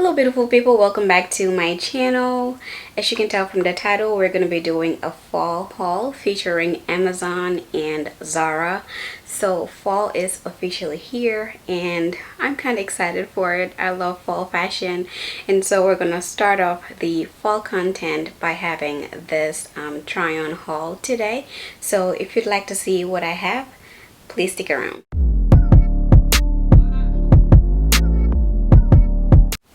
Hello beautiful people, welcome back to my channel. As you can tell from the title, we're going to be doing a fall haul featuring Amazon and Zara. So fall is officially here and I'm kind of excited for it. I love fall fashion, and so we're going to start off the fall content by having this try on haul today. So if you'd like to see what I have, please stick around.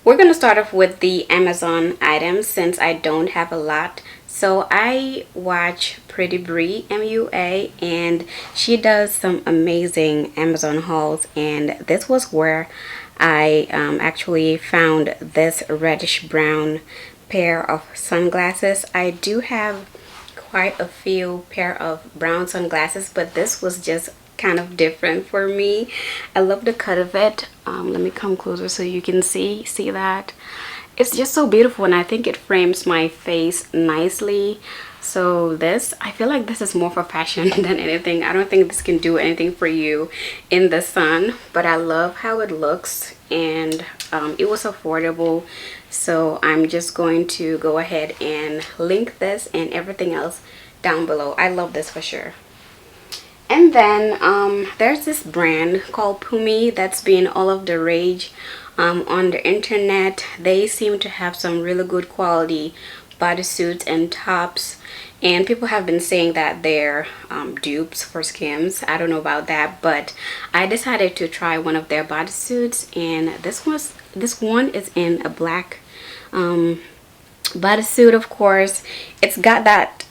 We're going to start off with the Amazon items since I don't have a lot. So I watch Pretty Brie MUA and she does some amazing Amazon hauls, and this was where I actually found this reddish brown pair of sunglasses. I do have quite a few pair of brown sunglasses, but this was just kind of different for me. I love the cut of it. Let me come closer so you can see that it's just so beautiful, and I think it frames my face nicely. So this, I feel like this is more for fashion than anything. I don't think this can do anything for you in the sun, but I love how it looks, and it was affordable. So I'm just going to go ahead and link this and everything else down below. I love this for sure. And then there's this brand called Pumi that's been all of the rage on the internet. They seem to have some really good quality bodysuits and tops, and people have been saying that they're dupes for skims. I don't know about that, but I decided to try one of their bodysuits, and this one is in a black bodysuit. Of course, it's got that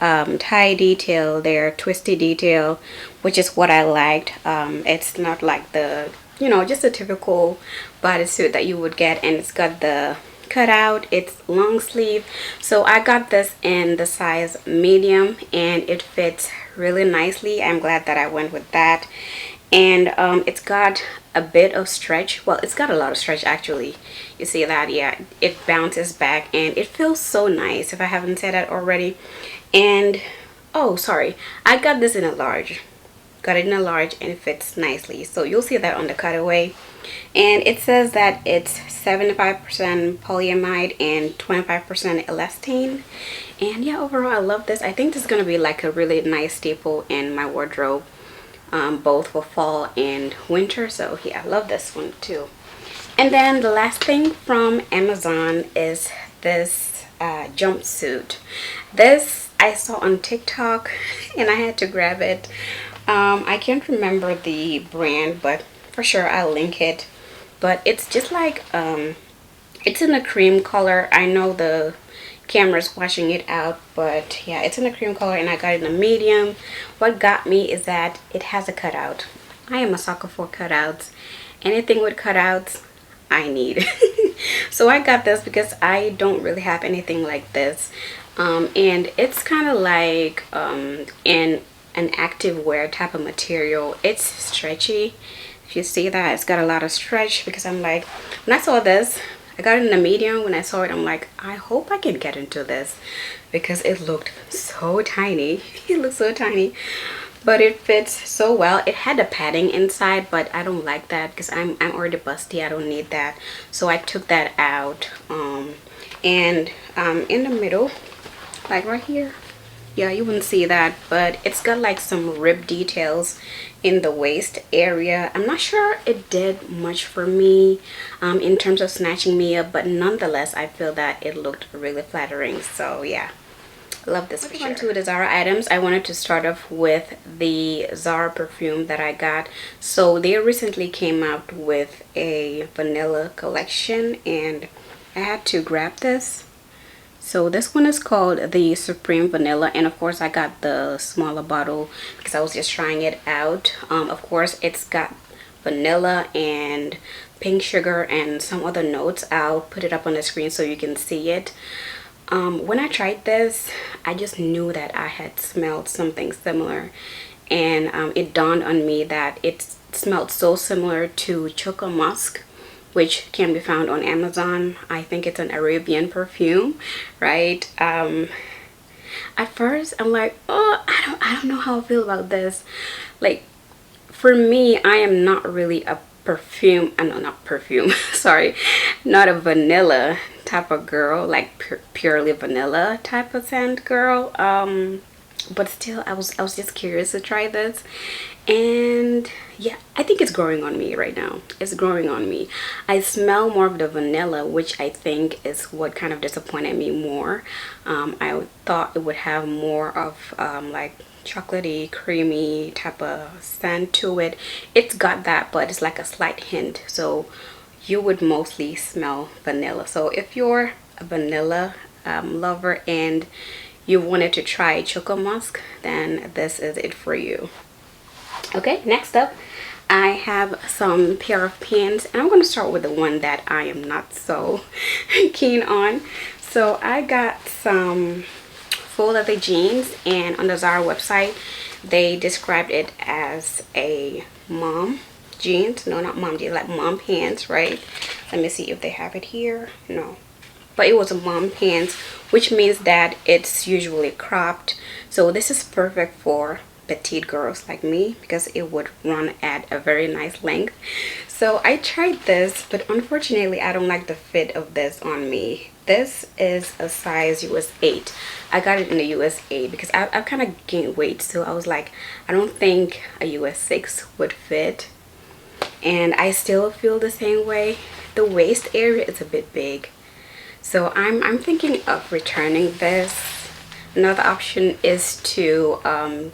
tie detail there, twisty detail, which is what I liked. It's not like the, just a typical bodysuit that you would get, and it's got the cutout. It's long sleeve, so I got this in the size medium and it fits really nicely. I'm glad that I went with that. And it's got a bit of stretch. Well, it's got a lot of stretch actually. You see that? Yeah, it bounces back and it feels so nice, if I haven't said that already. And oh, sorry, I got this in a large. Got it in a large and it fits nicely, so you'll see that on the cutaway. And it says that it's 75% polyamide and 25% elastane. And yeah, overall I love this. I think this is gonna be like a really nice staple in my wardrobe, both for fall and winter. So yeah, I love this one too. And then the last thing from Amazon is this jumpsuit. This I saw on TikTok and I had to grab it. I can't remember the brand, but for sure I'll link it. But it's just like it's in a cream color. I know the camera's washing it out, but yeah, it's in a cream color and I got it in a medium. What got me is that it has a cutout. I am a sucker for cutouts. Anything with cutouts I need. So I got this because I don't really have anything like this, and it's kind of like in an active wear type of material. It's stretchy. If you see that, it's got a lot of stretch, because I'm like, when I saw this, I got it in a medium. When I saw it, I'm like, I hope I can get into this, because it looked so tiny. It looks so tiny, but it fits so well. It had the padding inside, but I don't like that because I'm already busty. I don't need that, so I took that out. And in the middle, like right here, yeah, you wouldn't see that, but it's got like some rib details in the waist area. I'm not sure it did much for me in terms of snatching me up, but nonetheless I feel that it looked really flattering. So yeah, love this for sure. Moving on to the Zara items, I wanted to start off with the Zara perfume that I got. So they recently came out with a vanilla collection and I had to grab this. So this one is called the Supreme Vanilla, and of course I got the smaller bottle because I was just trying it out. Of course it's got vanilla and pink sugar and some other notes. I'll put it up on the screen so you can see it. When I tried this, I just knew that I had smelled something similar, and it dawned on me that it smelled so similar to Choco Musk, which can be found on Amazon. I think it's an Arabian perfume, right? At first I'm like, oh, I don't know how I feel about this. Like, for me, I am not really a perfume, no, not perfume, sorry, not a vanilla type of girl, like purely vanilla type of scent girl. But still, I was just curious to try this. And yeah, I think it's growing on me right now. It's growing on me. I smell more of the vanilla, which I think is what kind of disappointed me more. I thought it would have more of like chocolatey, creamy type of scent to it. It's got that, but it's like a slight hint. So you would mostly smell vanilla. So if you're a vanilla lover and you wanted to try Choco Musk, then this is it for you. Okay, next up I have some pair of pants, and I'm going to start with the one that I am not so keen on. So I got some full leather jeans, and on the Zara website they described it as a mom jeans. No, not mom jeans, like mom pants, right? Let me see if they have it here. No, but it was a mom pants, which means that it's usually cropped. So this is perfect for petite girls like me because it would run at a very nice length. So I tried this, but unfortunately I don't like the fit of this on me. This is a size US 8. I got it in the US 8 because I've kind of gained weight, so I was like, I don't think a US 6 would fit. And I still feel the same way. The waist area is a bit big, so I'm thinking of returning this. Another option is to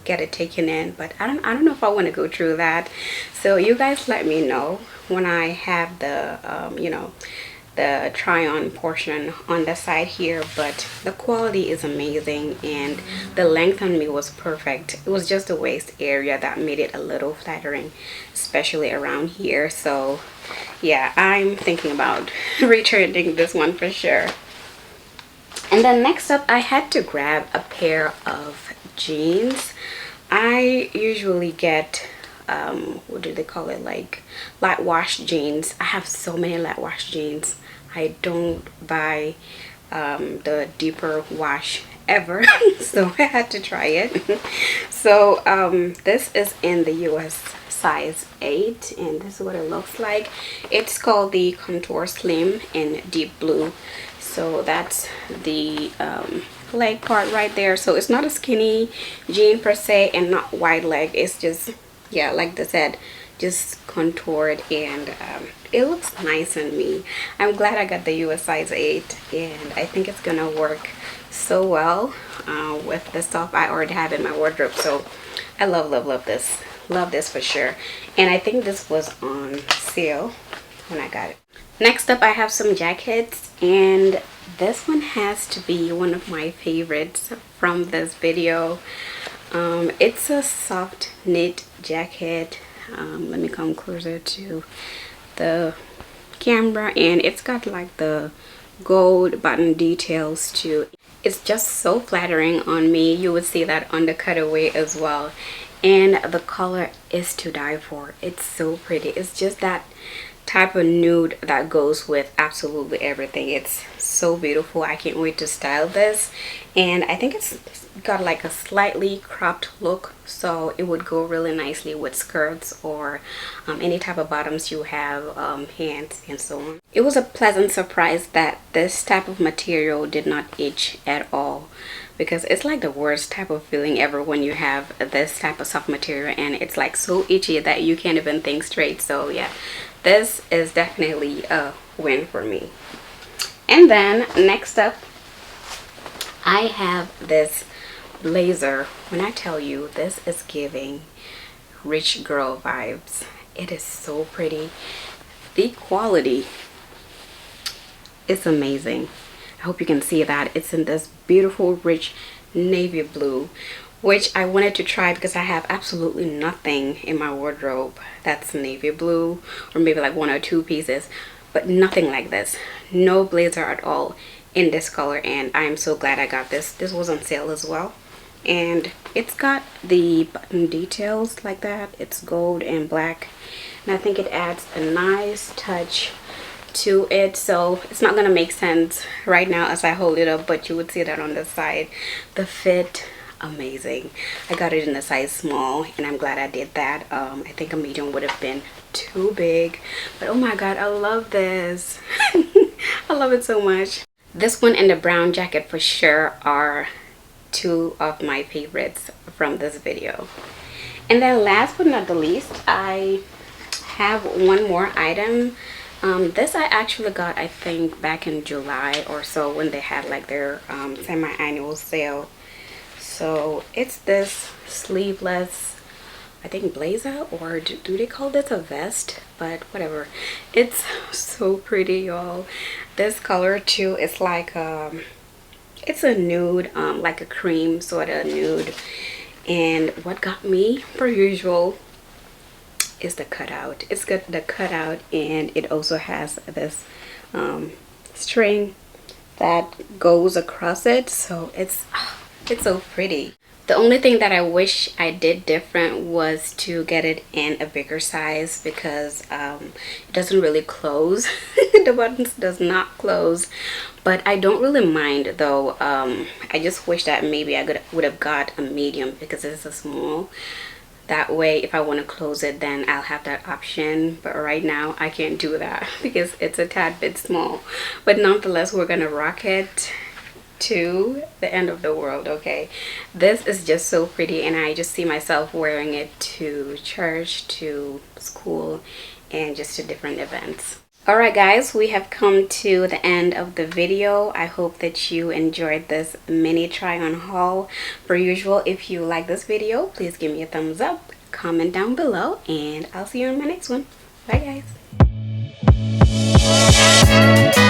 get it taken in, but I don't know if I want to go through that. So you guys let me know when I have the you know, the try-on portion on the side here. But the quality is amazing and the length on me was perfect. It was just the waist area that made it a little flattering, especially around here. So yeah, I'm thinking about returning this one for sure. And then next up, I had to grab a pair of jeans. I usually get what do they call it, like light wash jeans. I have so many light wash jeans. I don't buy the deeper wash ever, so I had to try it. So this is in the US size 8, and this is what it looks like. It's called the Contour Slim in deep blue. So that's the leg part right there. So it's not a skinny jean per se and not wide leg. It's just, yeah, like I said, just contoured, and it looks nice on me. I'm glad I got the US size 8, and I think it's gonna work so well with the stuff I already have in my wardrobe. So I love this. Love this for sure. And I think this was on sale when I got it. Next up, I have some jackets, and this one has to be one of my favorites from this video. It's a soft knit jacket. Let me come closer to the camera, and it's got like the gold button details too. It's just so flattering on me. You would see that on the cutaway as well, and the color is to die for. It's so pretty. It's just that type of nude that goes with absolutely everything. It's so beautiful. I can't wait to style this, and I think it's got like a slightly cropped look, so it would go really nicely with skirts or any type of bottoms you have, pants and so on. It was a pleasant surprise that this type of material did not itch at all, because it's like the worst type of feeling ever when you have this type of soft material and it's like so itchy that you can't even think straight. So yeah, this is definitely a win for me. And then next up, I have this blazer. When I tell you, this is giving rich girl vibes. It is so pretty. The quality is amazing. I hope you can see that. It's in this beautiful rich navy blue, which I wanted to try because I have absolutely nothing in my wardrobe that's navy blue, or maybe like one or two pieces, but nothing like this. No blazer at all in this color, and I'm so glad I got this. This was on sale as well, and it's got the button details like that. It's gold and black, and I think it adds a nice touch to it. So it's not gonna make sense right now as I hold it up, but you would see that on the side. The fit, amazing. I got it in a size small, and I'm glad I did that. I think a medium would have been too big, but oh my god, I love this. I love it so much. This one and the brown jacket for sure are two of my favorites from this video. And then last but not the least, I have one more item. This I actually got, I think, back in July or so when they had like their semi-annual sale. So it's this sleeveless, I think, blazer, or do they call this a vest? But whatever, it's so pretty, y'all. This color too is like it's a nude, like a cream sort of nude. And what got me, per usual, is the cutout. It's got the cutout, and it also has this string that goes across it, so it's so pretty. The only thing that I wish I did different was to get it in a bigger size, because it doesn't really close. The buttons does not close, but I don't really mind though. I just wish that maybe I would have got a medium, because it's a small. That way if I want to close it, then I'll have that option. But right now I can't do that because it's a tad bit small. But nonetheless, we're gonna rock it to the end of the world. Okay, this is just so pretty, and I just see myself wearing it to church, to school, and just to different events. Alright guys, we have come to the end of the video. I hope that you enjoyed this mini try on haul. Per usual, if you like this video, please give me a thumbs up, comment down below, and I'll see you in my next one. Bye guys.